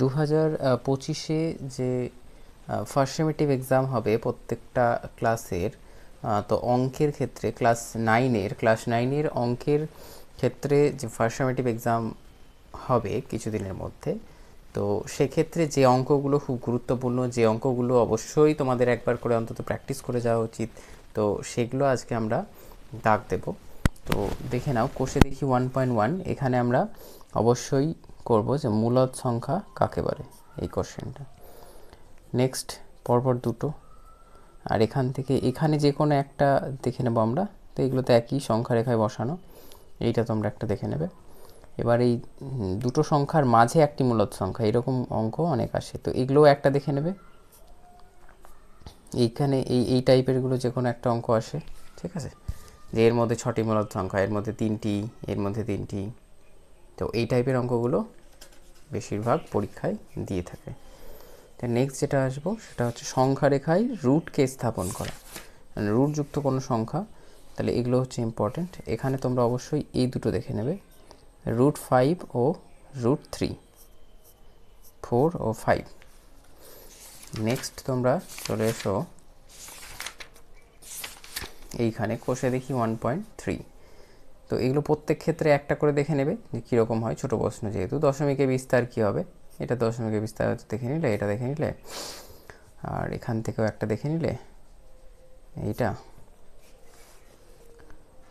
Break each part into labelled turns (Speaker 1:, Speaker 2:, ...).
Speaker 1: 2025-এ যে first summative exam হবে প্রত্যেকটা ক্লাসের, তো অঙ্কের ক্ষেত্রে ক্লাস নাইনের অঙ্কের ক্ষেত্রে যে ফার্স্ট সেমেটিভ এক্সাম হবে কিছুদিনের মধ্যে, তো সেক্ষেত্রে যে অঙ্কগুলো খুব গুরুত্বপূর্ণ, যে অঙ্কগুলো অবশ্যই তোমাদের একবার করে অন্তত প্র্যাকটিস করে যাওয়া উচিত, তো সেগুলো আজকে আমরা দাগ দেব। তো দেখে নাও, কোষে দেখি 1.1, এখানে আমরা অবশ্যই করব যে মূলদ সংখ্যা কাকে বলে, এই কোশ্চেনটা। নেক্সট পরপর দুটো, আর এখান থেকে এখানে যে কোনো একটা দেখে নেব আমরা। তো এগুলো তো একই সংখ্যা রেখায় বসানো, এইটা তোমরা একটা দেখে নেবে। এবার এই দুটো সংখ্যার মাঝে একটি মূলদ সংখ্যা, এরকম অঙ্ক অনেক আসে, তো এগুলোও একটা দেখে নেবে। এইখানে এই টাইপেরগুলো যে কোনো একটা অঙ্ক আসে, ঠিক আছে, যে এর মধ্যে 6টি মূলদ সংখ্যা, এর মধ্যে 3টি, এর মধ্যে 3টি, তো এই টাইপের অঙ্কগুলো বেশিরভাগ পরীক্ষায় দিয়ে থাকে। তো নেক্সট যেটা আসবো সেটা হচ্ছে সংখ্যা রেখায় রুটকে স্থাপন করা, মানে রুটযুক্ত কোনো সংখ্যা, তাহলে এগুলো হচ্ছে ইম্পর্টেন্ট। এখানে তোমরা অবশ্যই এই দুটো দেখে নেবে, √5 ও √3, 4 ও 5। নেক্সট তোমরা চলে এসো এইখানে কোষে দেখি 1.3, তো এগুলো প্রত্যেক ক্ষেত্রে একটা করে দেখে নেবে যে কীরকম হয়, ছোটো প্রশ্ন যেহেতু। দশমিকে বিস্তার কী হবে, এটা দশমিকে বিস্তার দেখে নিলে, এটা দেখে নিলে, আর এখান থেকেও একটা দেখে নিলে এইটা,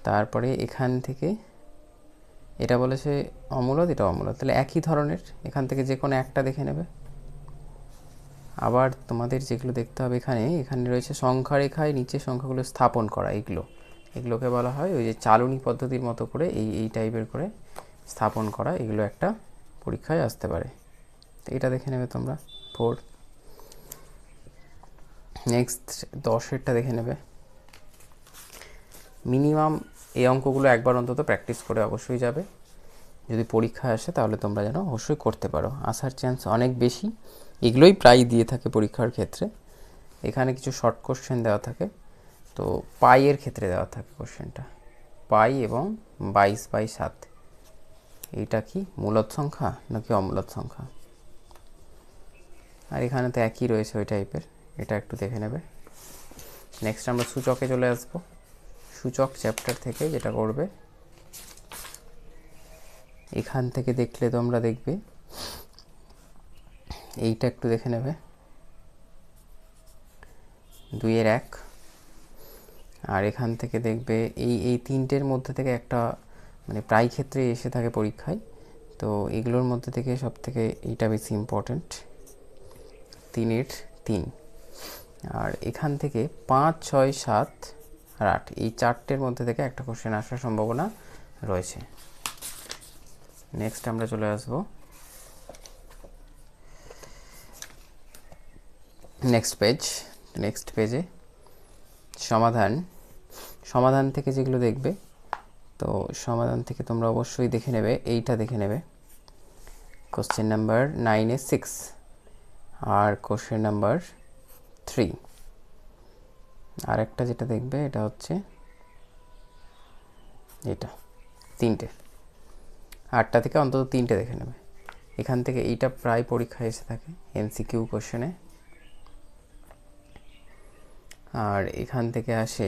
Speaker 1: তারপরে এখান থেকে এটা বলেছে অমূলদ, এটা অমূলদ, তাহলে একই ধরনের, এখান থেকে যে কোনো একটা দেখে নেবে। আবার তোমাদের যেগুলো দেখতে হবে এখানে রয়েছে সংখ্যা রেখায় নিচে সংখ্যাগুলো স্থাপন করা, এগুলোকে বলা হয় ওই যে চালনী পদ্ধতির মতো করে এই টাইপের করে স্থাপন করা, এগুলো একটা পরীক্ষায় আসতে পারে, তো এটা দেখে নেবে তোমরা 4। নেক্সট 10-এরটা দেখে নেবে। মিনিমাম এই অঙ্কগুলো একবার অন্তত প্র্যাকটিস করে অবশ্যই যাবে, যদি পরীক্ষা আসে তাহলে তোমরা যেন অবশ্যই করতে পারো, আসার চান্স অনেক বেশি, এগুলোই প্রায় দিয়ে থাকে পরীক্ষার ক্ষেত্রে। এখানে কিছু শর্ট কোশ্চেন দেওয়া থাকে, তো পাইয়ের ক্ষেত্রে দেওয়া থাকে কোশ্চেনটা, পাই এবং 22/7, এইটা কি মূলদ সংখ্যা নাকি অমূলদ সংখ্যা, আর এখানে তো একই রয়েছে ওই টাইপের, এটা একটু দেখে নেবে। নেক্সট আমরা সূচকে চলে আসবো। সূচক চ্যাপ্টার থেকে যেটা করবে, এখান থেকে দেখলে তোমরা দেখবে এইটা একটু দেখে নেবে, 2-এর 1, আর এখান থেকে দেখবে এই তিনটের মধ্যে থেকে একটা, মানে প্রায় ক্ষেত্রে এসে থাকে পরীক্ষায়, তো এগুলোর মধ্যে থেকে সব থেকে এইটা বেশি ইম্পর্ট্যান্ট, 3-এর 3, আর এখান থেকে 5, 6, 7 আর 8, এই চারটের মধ্যে থেকে একটা কোশ্চেন আসার সম্ভাবনা রয়েছে। নেক্সট আমরা চলে আসবো নেক্সট পেজে সমাধান থেকে যেগুলো দেখবে, তো সমাধান থেকে তোমরা অবশ্যই দেখে নেবে, এইটা দেখে নেবে, কোশ্চেন নাম্বার 9-এ 6 আর কোশ্চেন নাম্বার 3। আর একটা যেটা দেখবে এটা হচ্ছে এটা 3টে, 8টা থেকে অন্তত 3টে দেখে নেবে। এখান থেকে এইটা প্রায় পরীক্ষায় এসে থাকে MCQ কোশ্চেনে, আর এখান থেকে আসে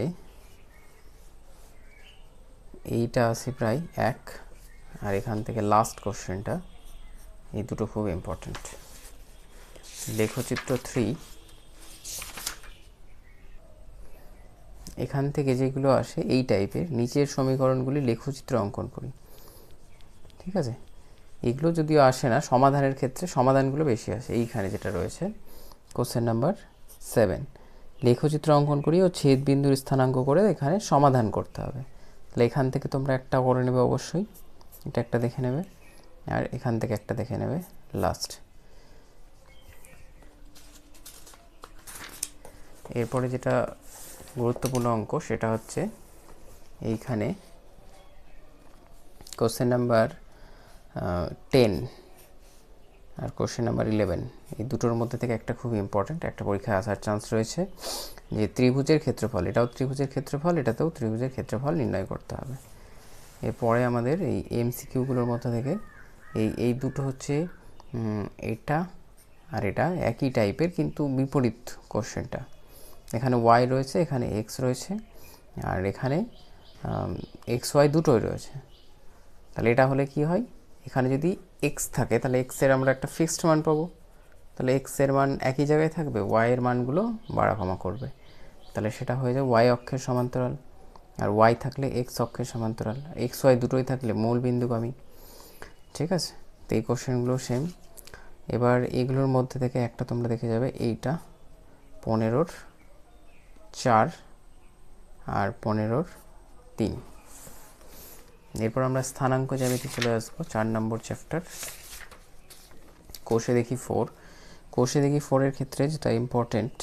Speaker 1: এইটা আসে প্রায় 1, আর এখান থেকে লাস্ট কোশ্চেনটা, এই দুটো খুব ইম্পর্ট্যান্ট। লেখচিত্র 3, এখান থেকে যেগুলো আসে এই টাইপের নিচের সমীকরণগুলি লেখচিত্র অঙ্কন করি, ঠিক আছে। এগুলো যদিও আসে না সমাধানের ক্ষেত্রে, সমাধানগুলো বেশি আসে। এইখানে যেটা রয়েছে কোশ্চেন নাম্বার 7, লেখচিত্র অঙ্কন করি ও ছেদ বিন্দুর স্থানাঙ্ক করে এখানে সমাধান করতে হবে, তাহলে এখান থেকে তোমরা একটা করে নেবে অবশ্যই, এটা একটা দেখে নেবে, আর এখান থেকে একটা দেখে নেবে লাস্ট। এরপরে যেটা গুরুত্বপূর্ণ অঙ্ক সেটা হচ্ছে এইখানে কোশ্চেন নাম্বার 10 আর কোশ্চেন নাম্বার 11, এই দুটোর মধ্যে থেকে একটা খুব ইম্পর্ট্যান্ট, একটা পরীক্ষায় আসার চান্স রয়েছে, যে ত্রিভুজের ক্ষেত্রফল, এটাও ত্রিভুজের ক্ষেত্রফল, এটাতেও ত্রিভুজের ক্ষেত্রফল নির্ণয় করতে হবে। এরপরে আমাদের এই MCQগুলোর মধ্যে থেকে এই দুটো হচ্ছে এটা আর এটা একই টাইপের কিন্তু বিপরীত কোশ্চেনটা। এখানে ওয়াই রয়েছে, এখানে এক্স রয়েছে, আর এখানে এক্স ওয়াই দুটোই রয়েছে। তাহলে এটা হলে কি হয়, এখানে যদি এক্স থাকে তাহলে এক্সের আমরা একটা ফিক্সড মান পাবো, তাহলে এক্সের মান একই জায়গায় থাকবে, ওয়াইয়ের মানগুলো বাড়া কমা করবে, তাহলে সেটা হয়ে যায় ওয়াই অক্ষের সমান্তরাল। আর ওয়াই থাকলে এক্স অক্ষের সমান্তরাল, এক্স ওয়াই দুটোই থাকলে মূল বিন্দুগামী। ঠিক আছে, তো এই কোশ্চেনগুলো সেম। এবার এইগুলোর মধ্যে থেকে একটা তোমরা দেখে যাবে, এইটা 15-4 আর 15-3। এরপর আমরা স্থানাঙ্ক জ্যামিতি চলে আসবো, 4 নম্বর চ্যাপ্টার, কোষে দেখি 4। কোষে দেখি 4-এর ক্ষেত্রে যেটা ইম্পর্টেন্ট,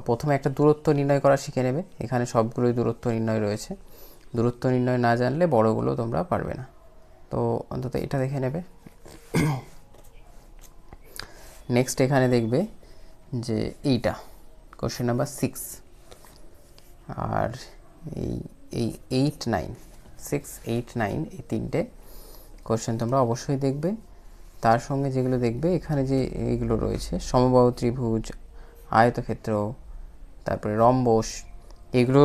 Speaker 1: প্রথমে একটা দূরত্ব নির্ণয় করা শিখে নেবে। এখানে সবগুলোই দূরত্ব নির্ণয় রয়েছে, দূরত্ব নির্ণয় না জানলে বড়গুলো তোমরা পারবে না, তো অন্তত এটা দেখে নেবে। নেক্সট এখানে দেখবে যে এইটা কোশ্চেন নাম্বার 6 আর এই 8, 9, 6, 8, 9 এই তিনটে কোশ্চেন তোমরা অবশ্যই দেখবে। তার সঙ্গে যেগুলো দেখবে এখানে যে এইগুলো রয়েছে, সমবাহু ত্রিভুজ, আয়তক্ষেত্র, তারপরে রম্বস, এগুলো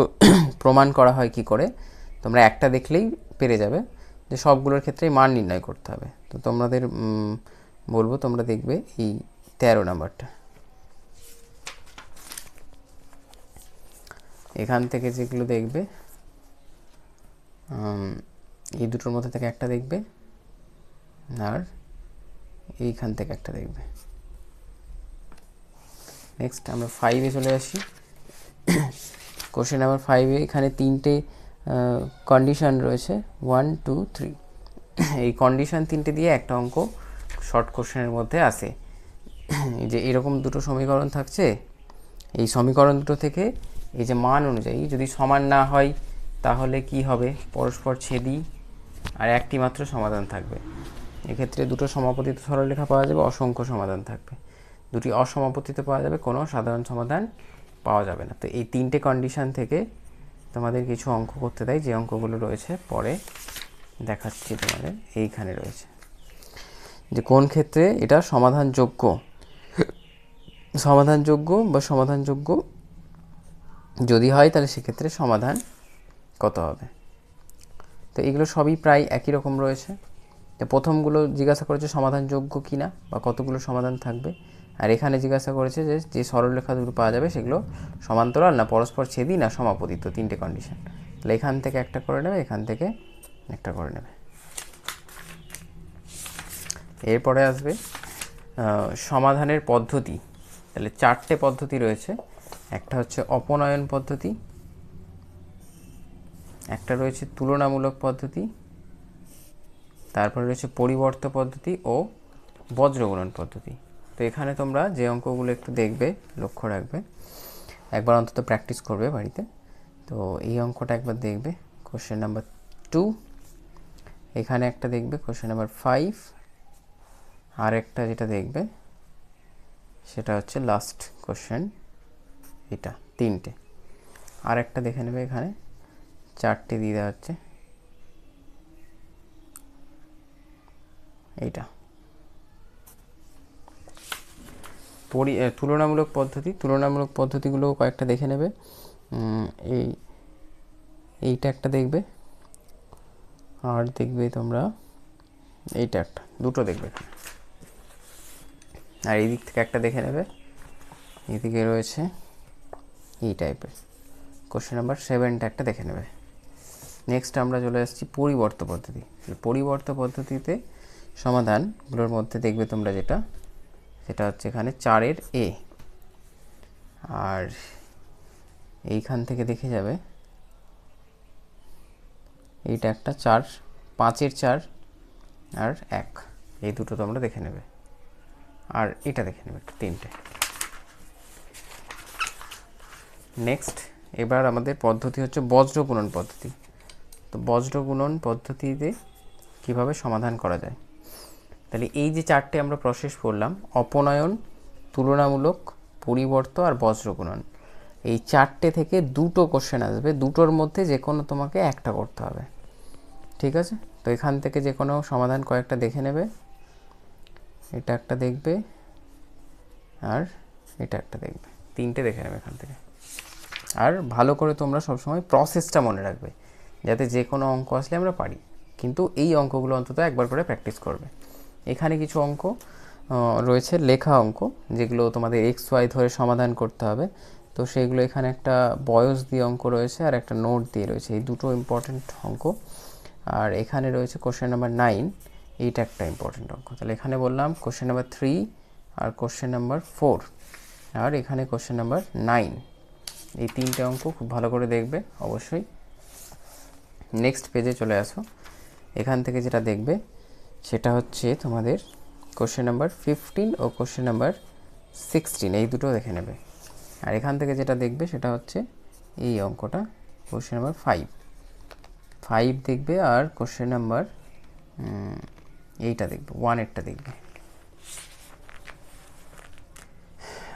Speaker 1: প্রমাণ করা হয় কি করে, তোমরা একটা দেখলেই পেরে যাবে যে সবগুলোর ক্ষেত্রেই মান নির্ণয় করতে হবে। তো তোমাদের বলবো তোমরা দেখবে এই 13 নাম্বারটা, এখান থেকে যেগুলো দেখবে এই দুটোর মধ্যে থেকে একটা দেখবে, আর এইখান থেকে একটা দেখবে। নেক্সট আমরা 5-এ চলে আসি। কোশ্চেন নাম্বার 5-এ এখানে তিনটে কন্ডিশন রয়েছে, 1, 2, 3। এই কন্ডিশন তিনটে দিয়ে একটা অঙ্ক শর্ট কোশ্চেনের মধ্যে আসে। এই যে এরকম দুটো সমীকরণ থাকছে, এই সমীকরণ দুটো থেকে এই যে মান অনুযায়ী যদি সমান না হয় তাহলে কি হবে, পরস্পর ছেদি, আর একটি মাত্র সমাধান থাকবে। এক্ষেত্রে দুটো সমাপতিত সরলরেখা পাওয়া যাবে, অসংখ্য সমাধান থাকবে। দুটি অসমাপতিত পাওয়া যাবে, কোনো সাধারণ সমাধান পাওয়া যাবে না। তো এই তিনটে কন্ডিশন থেকে তোমাদের কিছু অঙ্ক করতে দেয়, যে অঙ্কগুলো রয়েছে পরে দেখাচ্ছি তোমাদের। এইখানে রয়েছে যে কোন ক্ষেত্রে এটা সমাধানযোগ্য, সমাধানযোগ্য বা সমাধানযোগ্য যদি হয় তাহলে সেক্ষেত্রে সমাধান কত হবে। তো এগুলো সবই প্রায় একই রকম রয়েছে। তো প্রথমগুলো জিজ্ঞাসা করেছে সমাধানযোগ্য কিনা বা কতগুলো সমাধান থাকবে, আর এখানে জিজ্ঞাসা করেছে যে যে সরলরেখা দুটো পাওয়া যাবে সেগুলো সমান্তরাল না পরস্পর ছেদি না সমাপতিত, তিনটে কন্ডিশন। তাহলে এখান থেকে একটা করে নেবে, এখান থেকে একটা করে নেবে। এরপরে আসবে সমাধানের পদ্ধতি। তাহলে 4টে পদ্ধতি রয়েছে, একটা হচ্ছে অপনয়ন পদ্ধতি, একটা রয়েছে তুলনামূলক পদ্ধতি, তারপরে রয়েছে পরিবর্ত পদ্ধতি ও বজ্রগুণন পদ্ধতি। তো এখানে তোমরা যে অঙ্কগুলো একটু দেখবে, লক্ষ্য রাখবে, একবার অন্তত প্র্যাকটিস করবে বাড়িতে। তো এই অঙ্কটা একবার দেখবে, কোশ্চেন নাম্বার 2, এখানে একটা দেখবে কোশ্চেন নাম্বার 5, আর একটা যেটা দেখবে সেটা হচ্ছে লাস্ট কোশ্চেন, এটা তিনটে। আর একটা দেখে নেবে, এখানে 4টে দিয়ে দেওয়া হচ্ছে, এইটা তুলনামূলক পদ্ধতি। তুলনামূলক পদ্ধতিগুলো কয়েকটা দেখে নেবে, এইটা একটা দেখবে, আর দেখবে তোমরা এইটা একটা, দুটো দেখবে। আর এই দিক থেকে একটা দেখে নেবে, এইদিকে রয়েছে এই টাইপের। কোশ্চেন নাম্বার 7টা একটা দেখে নেবে। নেক্সট আমরা চলে আসছি পরিবর্ত পদ্ধতি। পরিবর্ত পদ্ধতিতে সমাধানগুলোর মধ্যে দেখবে তোমরা যেটা, সেটা হচ্ছে এখানে 4-এর এ, আর এইখান থেকে দেখে যাবে এইটা একটা 4, 5-এর 4 আর 1, এই দুটো তোমরা দেখে নেবে। আর এটা দেখে নেবে, তিনটে। নেক্সট এবার আমাদের পদ্ধতি হচ্ছে বজ্রগুণন পদ্ধতি। তো বজ্রগুণন পদ্ধতিতে কিভাবে সমাধান করা যায়, তাহলে এই যে 4টে আমরা প্রসেস করলাম, অপনয়ন, তুলনামূলক, পরিবর্ত আর বজ্রগুণন, এই 4টে থেকে দুটো কোশ্চেন আসবে, দুটোর মধ্যে যে কোনো তোমাকে একটা করতে হবে। ঠিক আছে, তো এখান থেকে যে কোনো সমাধান কয়েকটা দেখে নেবে। এটা একটা দেখবে আর এটা একটা দেখবে, তিনটে দেখে নেবে এখান থেকে। আর ভালো করে তোমরা সবসময় প্রসেসটা মনে রাখবে, যাতে যে কোনো অঙ্ক আসলে আমরা পারি। কিন্তু এই অঙ্কগুলো অন্তত একবার করে প্র্যাকটিস করবে। এখানে কিছু অঙ্ক রয়েছে লেখা অঙ্ক, যেগুলো তোমাদের এক্স ওয়াই ধরে সমাধান করতে হবে। তো সেইগুলো এখানে একটা বয়স দিয়ে অঙ্ক রয়েছে আর একটা নোট দিয়ে রয়েছে, এই দুটো ইম্পর্টেন্ট অঙ্ক। আর এখানে রয়েছে কোশ্চেন নাম্বার 9, এইটা একটা ইম্পর্টেন্ট অঙ্ক। তাহলে এখানে বললাম কোশ্চেন নাম্বার 3 আর কোশ্চেন নাম্বার 4, আর এখানে কোশ্চেন নাম্বার 9। এই তিনটে অঙ্ক খুব ভালো করে দেখবে অবশ্যই। নেক্সট পেজে চলে আসো। এখান থেকে যেটা দেখবে সেটা হচ্ছে তোমাদের কোশ্চেন নাম্বার 15 ও কোশ্চেন নাম্বার 16, এই দুটো দেখে নেবে। আর এখান থেকে যেটা দেখবে সেটা হচ্ছে এই অঙ্কটা, কোশ্চেন নাম্বার 5 দেখবে, আর কোশ্চেন নাম্বার এইটা দেখবে, 1-এরটা দেখবে।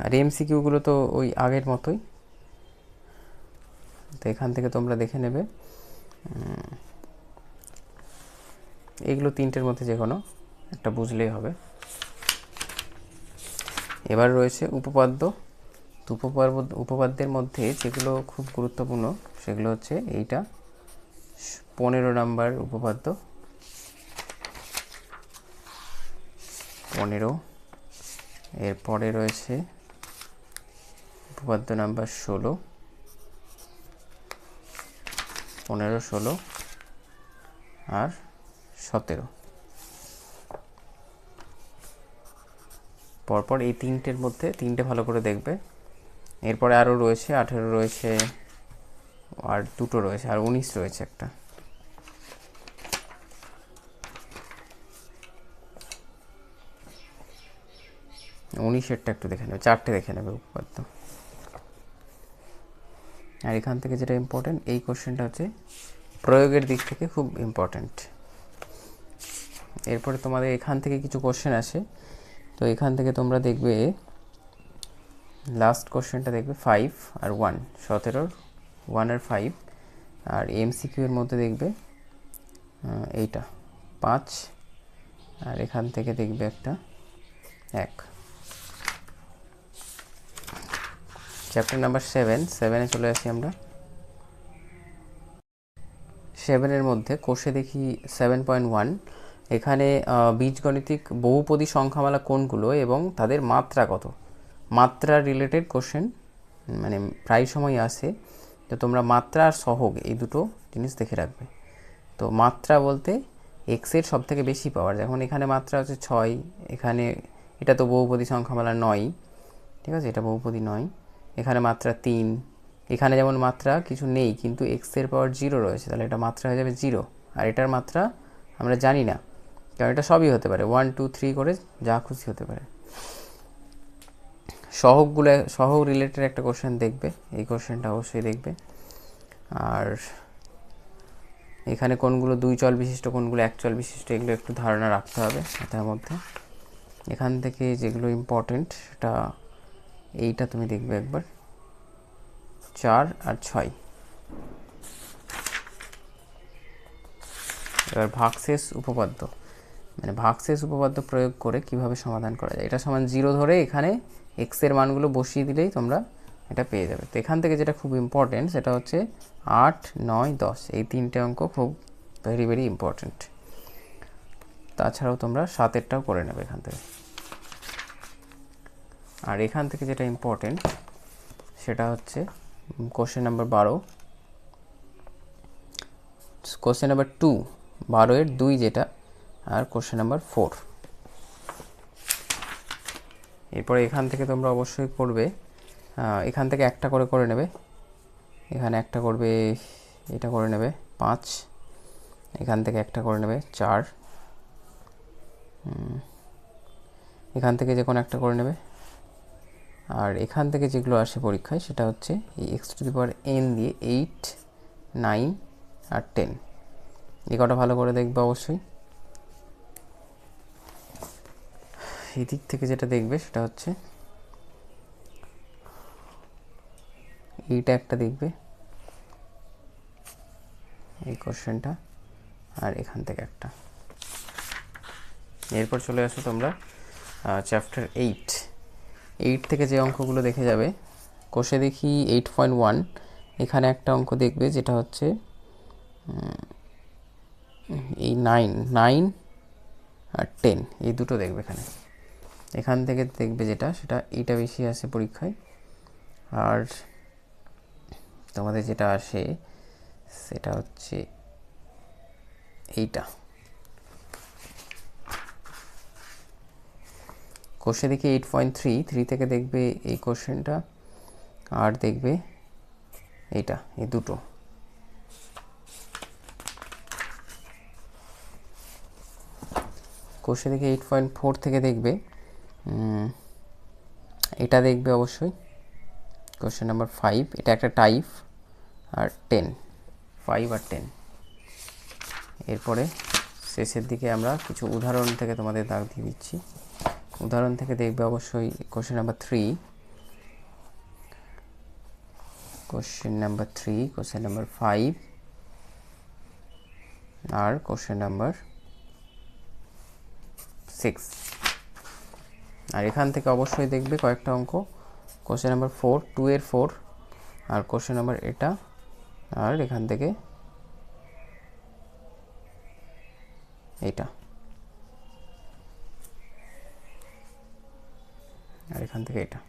Speaker 1: আর এমসিকিউগুলো তো ওই আগের মতোই, তো এখান থেকে তোমরা দেখে নেবে। এইগুলো তিনটের মধ্যে যে কোনো একটা বুঝলেই হবে। এবার রয়েছে উপপাদ্য। তো উপপাদ্যের মধ্যে যেগুলো খুব গুরুত্বপূর্ণ সেগুলো হচ্ছে এইটা 15 নম্বর উপপাদ্য, 15। এরপরে রয়েছে উপপাদ্য নাম্বার 16, 15, 16 আর 17। পরপর এই তিনটের মধ্যে তিনটে ভালো করে দেখবে। এরপরে আরও রয়েছে 18 রয়েছে, আর দুটো রয়েছে, আর 19 রয়েছে একটা। উনিশেরটা একটু দেখে নেবে, চারটে দেখে নেবে উপপাদ্য। আর এখান থেকে যেটা ইম্পর্টেন্ট, এই কোশ্চেনটা হচ্ছে প্রয়োগের দিক থেকে খুব ইম্পর্টেন্ট। এরপরে তোমাদের এখান থেকে কিছু কোশ্চেন আসে, তো এখান থেকে তোমরা দেখবে লাস্ট কোশ্চেনটা দেখবে 5 আর 1, 17, 1 আর 5। আর এমসিকিউ এর মধ্যে দেখবে এইটা 5, আর এখান থেকে দেখবে একটা 1। চ্যাপ্টার নাম্বার 7-এ চলে আসি আমরা। 7-এর মধ্যে কোষে দেখি 7.1, এখানে বীজগণিতিক বহুপদী সংখ্যামালা কোনগুলো এবং তাদের মাত্রা কত, মাত্রা রিলেটেড কোশ্চেন মানে প্রায় সময় আসে। তো তোমরা মাত্রা আর সহগ এই দুটো জিনিস দেখে রাখবে। তো মাত্রা বলতে এক্সের সব থেকে বেশি পাওয়ার, যেমন এখানে মাত্রা হচ্ছে 6, এখানে এটা তো বহুপদী সংখ্যামালা 9, ঠিক আছে, এটা বহুপদী 9। এখানে মাত্রা 3, এখানে যেমন মাত্রা কিছু নেই কিন্তু এক্সের পাওয়ার 0 রয়েছে, তাহলে এটা মাত্রা হয়ে যাবে 0। আর এটার মাত্রা আমরা জানি না, কারণ এটা সবই হতে পারে, 1 2 3 করে যা খুশি হতে পারে। সহগ রিলেটেড একটা কোশ্চেন দেখবে, এই কোশ্চেনটা অবশ্যই দেখবে। আর এখানে কোনগুলো 2 চল বিশিষ্ট, কোনগুলো 1 চল বিশিষ্ট, এগুলো একটু ধারণা রাখতে হবে মাথার মধ্যে। এখান থেকে যেগুলো ইম্পর্টেন্ট সেটা এইটা তুমি দেখবে একবার, 4 আর 6। এবার ভাগশেষ উপপাদ্য, মানে ভাগশেষ উপপাদ্য প্রয়োগ করে কিভাবে সমাধান করা যায়। এটা সমান 0 ধরে এখানে x এর মানগুলো বসিয়ে দিলেই তোমরা এটা পেয়ে যাবে। তো এখান থেকে যেটা খুব ইম্পর্টেন্ট সেটা হচ্ছে 8, 9, 10, এই তিনটে অঙ্ক খুব ভেরি ভেরি ইম্পর্টেন্ট। তাছাড়াও তোমরা 7-এরটাও করে নেবে এখান থেকে। আর এখান থেকে যেটা ইম্পর্টেন্ট সেটা হচ্ছে কোশ্চেন নাম্বার 12, কোশ্চেন নাম্বার 2, 12-এর 2 যেটা, আর কোশ্চেন নাম্বার 4। এরপরে এখান থেকে তোমরা অবশ্যই করবে, এখান থেকে একটা করে নেবে, এখানে একটা করবে, এটা করে নেবে 5, এখান থেকে একটা করে নেবে 4, এখান থেকে যে কোনো একটা করে নেবে। আর এখান থেকে যেগুলো আসে পরীক্ষায় সেটা হচ্ছে এই x⁴n দিয়ে 8, 9 আর 10, এই কটা ভালো করে দেখবে অবশ্যই। এই দিক থেকে যেটা দেখবে সেটা হচ্ছে এইটা একটা দেখবে, এই কোশ্চেনটা, আর এখান থেকে একটা। এরপর চলে আসো তোমরা চ্যাপ্টার 8 থেকে যে অঙ্কগুলো দেখে যাবে, কোষে দেখি 8.1, এখানে একটা অঙ্ক দেখবে যেটা হচ্ছে এই 9 আর 10, এই দুটো দেখবে এখানে। এখান থেকে দেখবে যেটা, সেটা এইটা বেশি আসে পরীক্ষায়। আর তোমাদের যেটা আসে সেটা হচ্ছে এইটা। কোশ্চেন দেখি 8.3 থেকে দেখবে এই কোশ্চেনটা, আর দেখবে এইটা, এই দুটো। কোশ্চেন দেখি 8.4 থেকে দেখবে এটা দেখবে অবশ্যই, কোশ্চেন নাম্বার 5, এটা একটা টাইপ, আর 10, 5 আর 10। এরপরে শেষের দিকে আমরা কিছু উদাহরণ থেকে তোমাদের দাগ দিয়ে দিচ্ছি। উদাহরণ থেকে দেখবে অবশ্যই question number 3, question number 3, question number 5 আর কোশ্চেন নাম্বার 6। আর এখান থেকে অবশ্যই দেখবে কয়েকটা অঙ্ক, কোশ্চেন নাম্বার 4, 2 এর 4, আর কোশ্চেন নাম্বার এটা, আর এখান থেকে এইটা, আর এখান থেকে এটা।